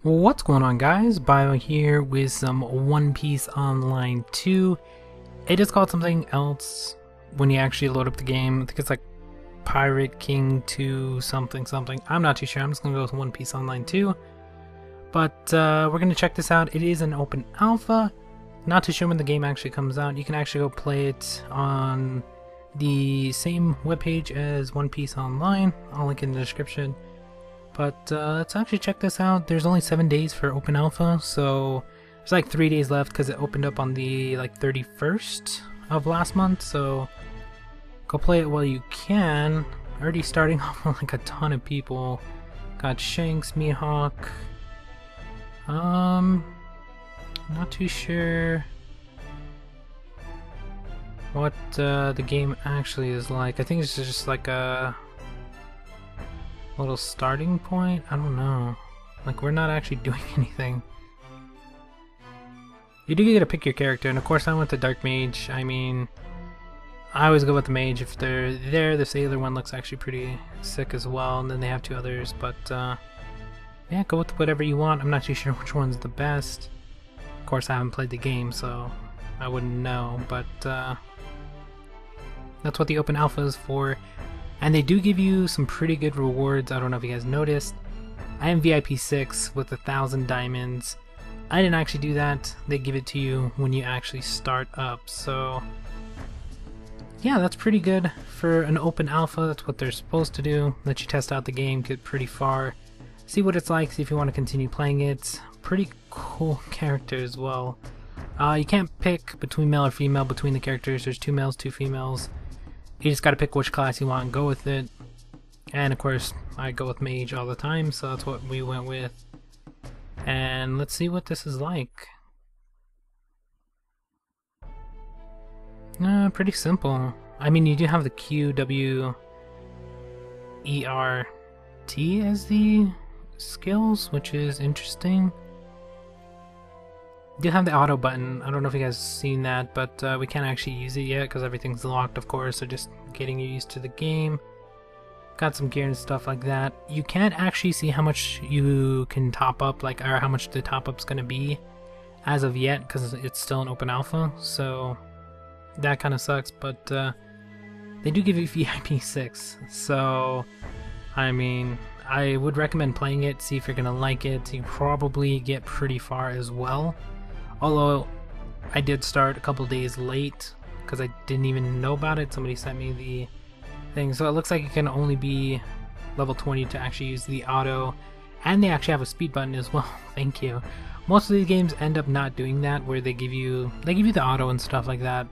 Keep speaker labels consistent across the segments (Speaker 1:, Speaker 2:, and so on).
Speaker 1: What's going on, guys? Bio here with some One Piece Online 2. It is called something else when you actually load up the game. I think it's like Pirate King 2 something something. I'm not too sure. I'm just gonna go with One Piece Online 2. But we're gonna check this out. It is an open alpha. Not too sure when the game actually comes out. You can actually go play it on the same webpage as One Piece Online. I'll link in the description. But let's actually check this out. There's only 7 days for open alpha, so there's like 3 days left because it opened up on the 31st of last month. So go play it while you can. Already starting off with like a ton of people. Got Shanks, Mihawk. Not too sure what the game actually is like. I think it's just like a little starting point. I don't know. Like, we're not actually doing anything. You do get to pick your character, and of course I went to Dark Mage. I mean, I always go with the Mage if they're there. The Sailor one looks actually pretty sick as well, and then they have 2 others, but yeah, go with whatever you want. I'm not too sure which one's the best. Of course I haven't played the game, so I wouldn't know, but that's what the open alpha is for. And they do give you some pretty good rewards. I don't know if you guys noticed. I am VIP 6 with 1,000 diamonds. I didn't actually do that. They give it to you when you actually start up. So yeah, that's pretty good for an open alpha. That's what they're supposed to do. Let you test out the game, get pretty far, see what it's like, see if you want to continue playing it. Pretty cool character as well. You can't pick between male or female between the characters. There's 2 males, 2 females. You just gotta pick which class you want and go with it. And of course, I go with Mage all the time, so that's what we went with. And let's see what this is like. Pretty simple. I mean, you do have the QWERT as the skills, which is interesting. You do have the auto button. I don't know if you guys have seen that, but we can't actually use it yet because everything's locked, of course, so just getting you used to the game. Got some gear and stuff like that. You can't actually see how much you can top up, like, or how much the top up's gonna be as of yet, because it's still an open alpha, so that kind of sucks. But they do give you VIP 6, so I mean, I would recommend playing it, see if you're gonna like it. You probably get pretty far as well. Although I did start a couple days late because I didn't even know about it. Somebody sent me the thing, so it looks like it can only be level 20 to actually use the auto, and they actually have a speed button as well. Thank you. Most of these games end up not doing that, where they give you the auto and stuff like that,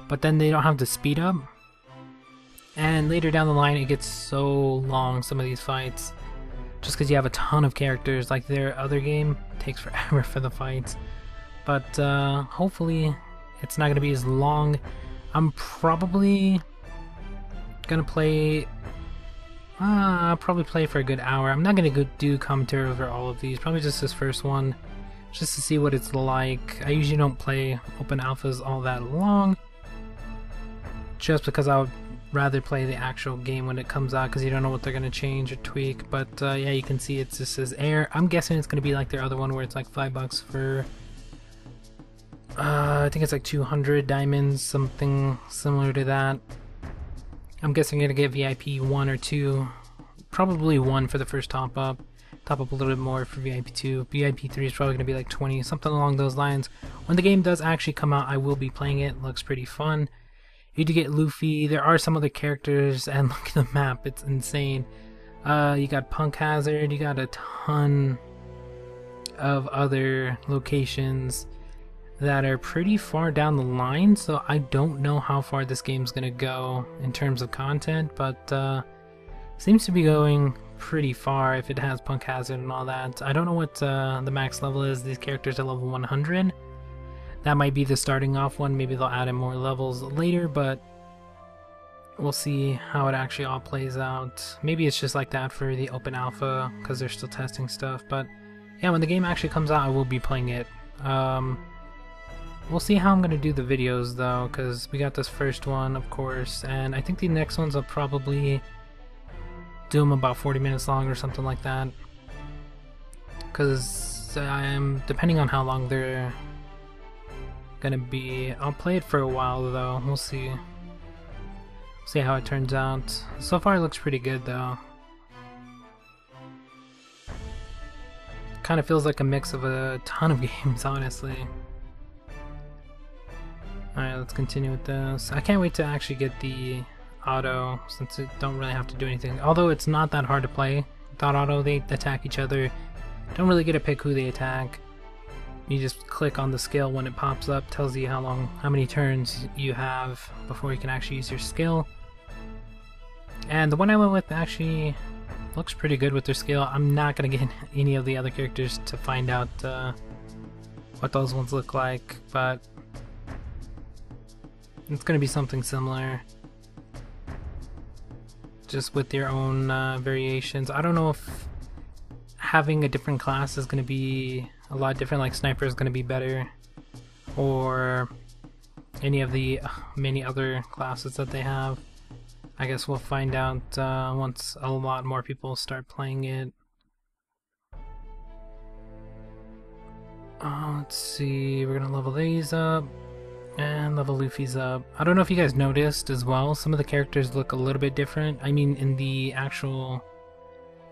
Speaker 1: but then they don't have the speed up. And later down the line, it gets so long, some of these fights, just because you have a ton of characters. Like their other game takes forever for the fights. But hopefully it's not going to be as long. I'm probably going to play, probably play for a good hour. I'm not going to go do commentary over all of these, probably just this first one, just to see what it's like. I usually don't play open alphas all that long, just because I would rather play the actual game when it comes out, because you don't know what they're going to change or tweak. But yeah, you can see it just says air. I'm guessing it's going to be like their other one where it's like $5 for I think it's like 200 diamonds, something similar to that. I'm guessing you're gonna get VIP 1 or 2, probably 1 for the first top up a little bit more for VIP 2. VIP 3 is probably gonna be like 20, something along those lines. When the game does actually come out, I will be playing it. Looks pretty fun. You do get Luffy. There are some other characters, and look at the map, it's insane. You got Punk Hazard, you got a ton of other locations that are pretty far down the line, so I don't know how far this game's gonna go in terms of content, but seems to be going pretty far if it has Punk Hazard and all that. I don't know what the max level is. These characters are level 100. That might be the starting off one. Maybe they'll add in more levels later, but we'll see how it actually all plays out. Maybe it's just like that for the open alpha because they're still testing stuff, but yeah, when the game actually comes out, I will be playing it. We'll see how I'm going to do the videos though, because we got this first one, of course, and I think the next ones I'll probably do them about 40 minutes long or something like that. because depending on how long they're gonna be. I'll play it for a while though. We'll see. See how it turns out. So far it looks pretty good though. Kind of feels like a mix of a ton of games, honestly. Alright, let's continue with this. I can't wait to actually get the auto, since it don't really have to do anything. Although it's not that hard to play. Without auto, they attack each other. Don't really get to pick who they attack. You just click on the skill when it pops up, tells you how many turns you have before you can actually use your skill. And the one I went with actually looks pretty good with their skill. I'm not gonna get any of the other characters to find out what those ones look like, but it's gonna be something similar, just with their own variations. I don't know if having a different class is gonna be a lot different, like sniper is gonna be better, or any of the many other classes that they have. I guess we'll find out once a lot more people start playing it. Let's see, we're gonna level these up and level Luffy's up. I don't know if you guys noticed as well, some of the characters look a little bit different. I mean, in the actual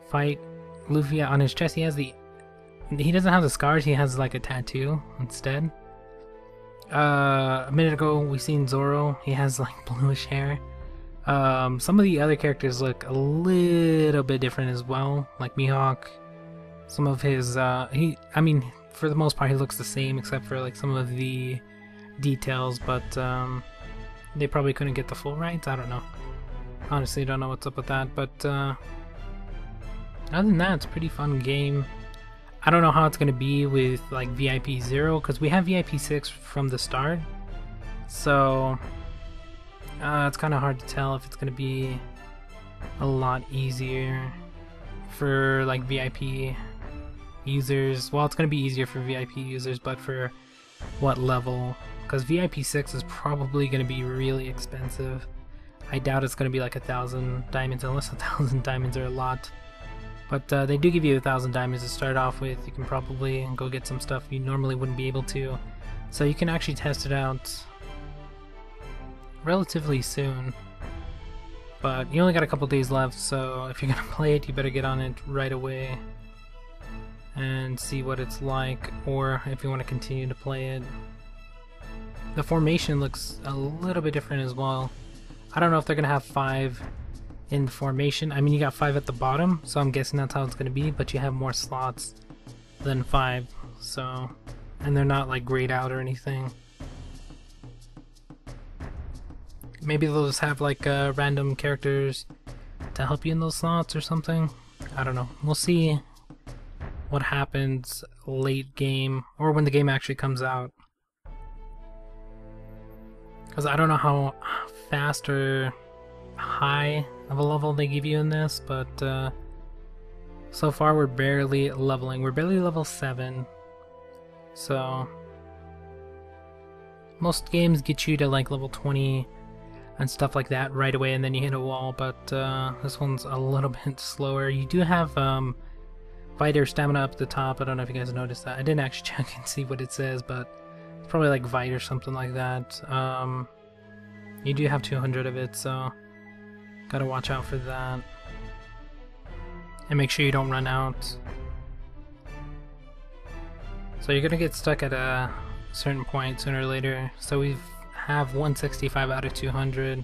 Speaker 1: fight, Luffy on his chest, he doesn't have the scars, he has like a tattoo instead. A minute ago we seen Zoro, he has like bluish hair. Some of the other characters look a little bit different as well, like Mihawk. Some of his, I mean, for the most part he looks the same except for like some of the details, but they probably couldn't get the full rights, I don't know. Honestly, don't know what's up with that, but other than that, it's a pretty fun game. I don't know how it's going to be with like VIP 0, because we have VIP 6 from the start, so it's kind of hard to tell if it's going to be a lot easier for like VIP users. Well, it's going to be easier for VIP users, but for what level? Because VIP 6 is probably going to be really expensive. I doubt it's going to be like 1,000 diamonds, unless 1,000 diamonds are a lot. But they do give you 1,000 diamonds to start off with. You can probably go get some stuff you normally wouldn't be able to. So you can actually test it out relatively soon. But you only got a couple days left, so if you're gonna play it, you better get on it right away and see what it's like, or if you want to continue to play it. The formation looks a little bit different as well. I don't know if they're gonna have 5 in formation. I mean, you got 5 at the bottom, so I'm guessing that's how it's gonna be, but you have more slots than 5, so, and they're not like grayed out or anything. Maybe they'll just have like random characters to help you in those slots or something. I don't know. We'll see what happens late game, or when the game actually comes out, because I don't know how fast or high of a level they give you in this, but so far we're barely leveling. We're barely level 7, so most games get you to like level 20 and stuff like that right away, and then you hit a wall, but this one's a little bit slower. You do have Fighter stamina up the top. I don't know if you guys noticed that. I didn't actually check and see what it says, but it's probably like Vite or something like that. You do have 200 of it, so gotta watch out for that. And make sure you don't run out. So you're gonna get stuck at a certain point sooner or later. So we have 165 out of 200.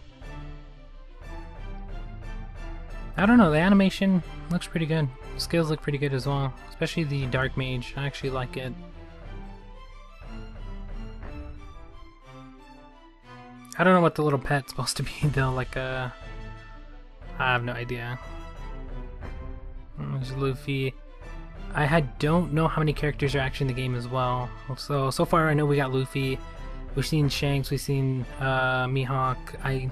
Speaker 1: I don't know, the animation looks pretty good. Skills look pretty good as well, especially the Dark Mage. I actually like it. I don't know what the little pet's supposed to be though, like I have no idea. There's Luffy. Don't know how many characters are actually in the game as well. So far I know we got Luffy, we've seen Shanks, we've seen Mihawk. I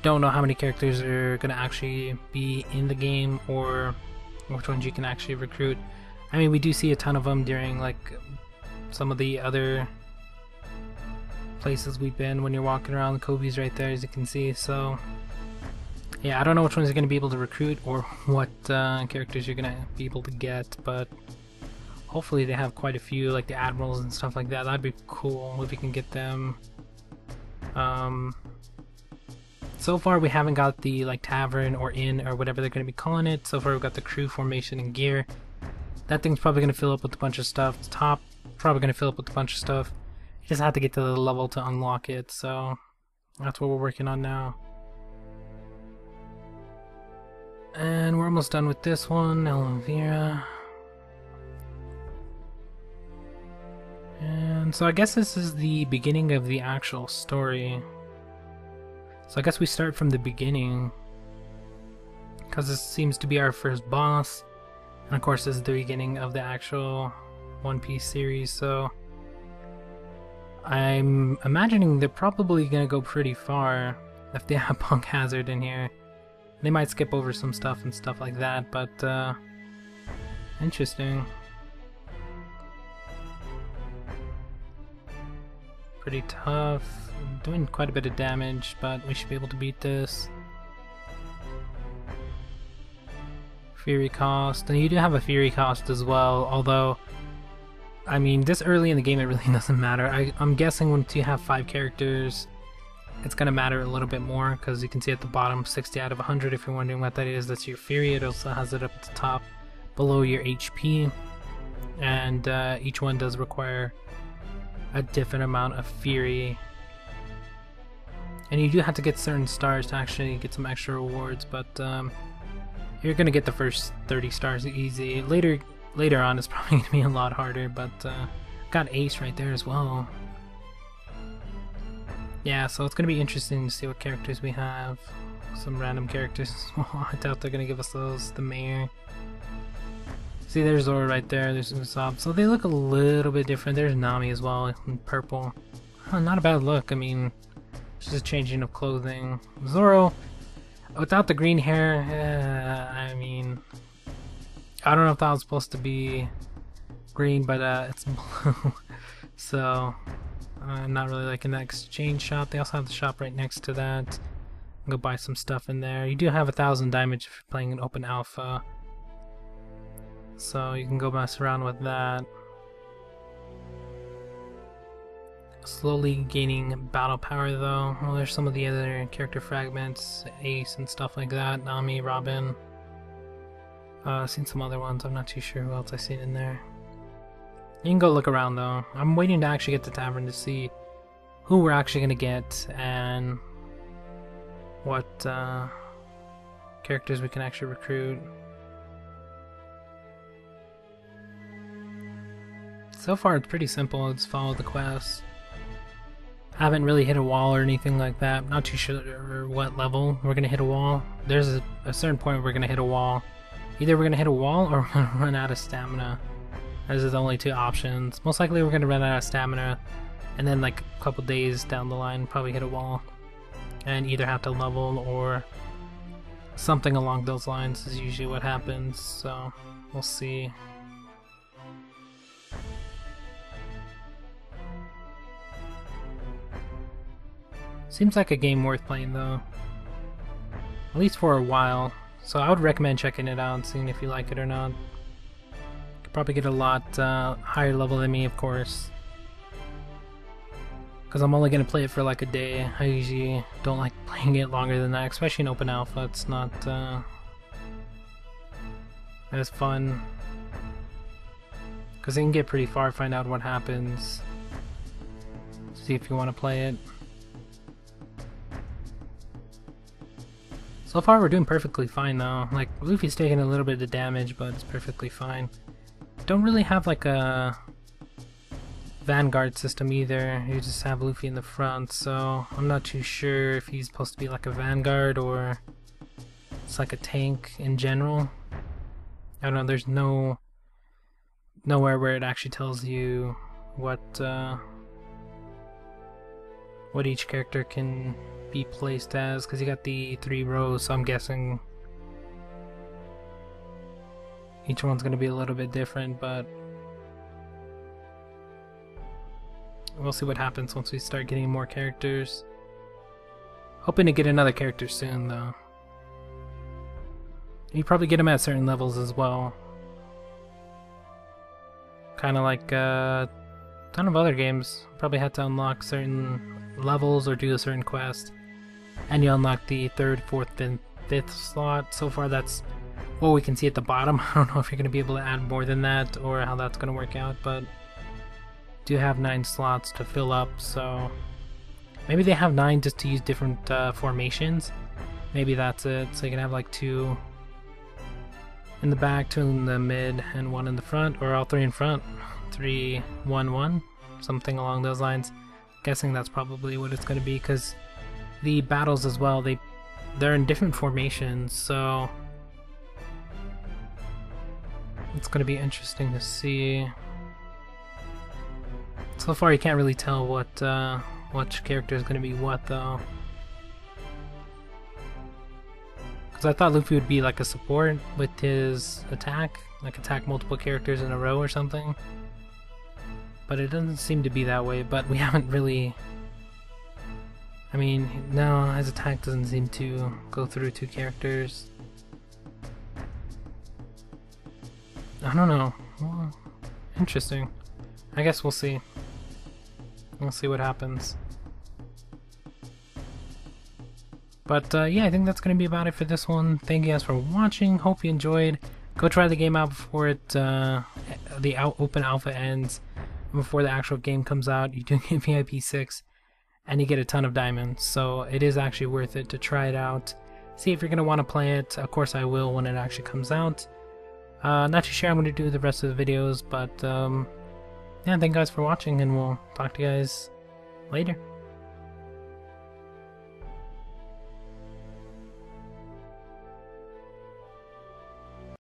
Speaker 1: don't know how many characters are gonna actually be in the game, or which ones you can actually recruit. I mean, we do see a ton of them during like some of the other places we've been when you're walking around. Kobe's right there, as you can see. So yeah, I don't know which ones you're gonna be able to recruit or what characters you're gonna be able to get, but hopefully they have quite a few, like the admirals and stuff like that. That'd be cool if we can get them. So far we haven't got the like tavern or inn or whatever they're going to be calling it. So far we've got the crew formation and gear. That thing's probably going to fill up with a bunch of stuff. The top probably going to fill up with a bunch of stuff. You just have to get to the level to unlock it, so that's what we're working on now. And we're almost done with this one, Elvira. And so I guess this is the beginning of the actual story. So I guess we start from the beginning, because this seems to be our first boss. And of course this is the beginning of the actual One Piece series, so I'm imagining they're probably gonna go pretty far if they have Punk Hazard in here. They might skip over some stuff and stuff like that, but interesting. Pretty tough. Doing quite a bit of damage, but we should be able to beat this. Fury cost, and you do have a Fury cost as well, although I mean this early in the game it really doesn't matter. I'm guessing once you have 5 characters it's gonna matter a little bit more, because you can see at the bottom 60 out of 100 if you're wondering what that is. That's your Fury. It also has it up at the top below your HP, and each one does require a different amount of Fury, and you do have to get certain stars to actually get some extra rewards, but you're gonna get the first 30 stars easy. Later on it's probably gonna be a lot harder, but got Ace right there as well. Yeah, so it's gonna be interesting to see what characters we have. Some random characters as well. I doubt they're gonna give us those. The mayor. See, there's Zoro right there. There's Usopp. So they look a little bit different. There's Nami as well in purple. Not a bad look. I mean, it's just a changing of clothing. Zoro, without the green hair, I mean, I don't know if that was supposed to be green, but it's blue. So I'm not really liking that exchange shop. They also have the shop right next to that. Go buy some stuff in there. You do have 1,000 damage if you're playing an open alpha, so you can go mess around with that. Slowly gaining battle power though. Well, there's some of the other character fragments, Ace and stuff like that, Nami, Robin. Seen some other ones, I'm not too sure who else I've seen in there. You can go look around though. I'm waiting to actually get to the tavern to see who we're actually gonna get and what characters we can actually recruit. So far it's pretty simple, it's follow the quest. Haven't really hit a wall or anything like that. Not too sure what level we're gonna hit a wall. There's a certain point where we're gonna hit a wall. Either we're gonna hit a wall or we're gonna run out of stamina. Those are the only 2 options. Most likely we're gonna run out of stamina, and then like a couple days down the line probably hit a wall and either have to level or something along those lines is usually what happens, so we'll see. Seems like a game worth playing though, at least for a while, so I would recommend checking it out and seeing if you like it or not. Could probably get a lot higher level than me, of course, because I'm only going to play it for like a day. I usually don't like playing it longer than that, especially in open alpha. It's not as fun, because it can get pretty far, find out what happens, see if you want to play it. So far we're doing perfectly fine though. Like, Luffy's taking a little bit of damage, but it's perfectly fine. Don't really have like a vanguard system either. You just have Luffy in the front, so I'm not too sure if he's supposed to be like a vanguard or it's like a tank in general. I don't know, there's nowhere where it actually tells you what each character can be placed as, because you got the 3 rows, so I'm guessing each one's going to be a little bit different, but we'll see what happens once we start getting more characters. Hoping to get another character soon though. You probably get them at certain levels as well. Kind of like a ton of other games. Probably had to unlock certain levels or do a certain quest, and you unlock the 3rd, 4th, and 5th slot. So far that's what we can see at the bottom. I don't know if you're going to be able to add more than that or how that's going to work out, but do have 9 slots to fill up, so maybe they have 9 just to use different formations. Maybe that's it, so you can have like 2 in the back, 2 in the mid, and 1 in the front, or all 3 in front. 3, 1, 1, something along those lines. Guessing that's probably what it's going to be, because the battles as well, they're in different formations, so it's going to be interesting to see. So far you can't really tell which character is going to be what, though. Because I thought Luffy would be like a support with his attack, like attack multiple characters in a row or something. But it doesn't seem to be that way, but we haven't really... I mean, no, his attack doesn't seem to go through 2 characters. I don't know. Well, interesting. I guess we'll see. We'll see what happens. But yeah, I think that's going to be about it for this one. Thank you guys for watching. Hope you enjoyed. Go try the game out before the open alpha ends. Before the actual game comes out. You do get VIP 6 and you get a ton of diamonds, so it is actually worth it to try it out. See if you're going to want to play it. Of course I will when it actually comes out. Not too sure I'm going to do the rest of the videos, but yeah, thank you guys for watching, and we'll talk to you guys later.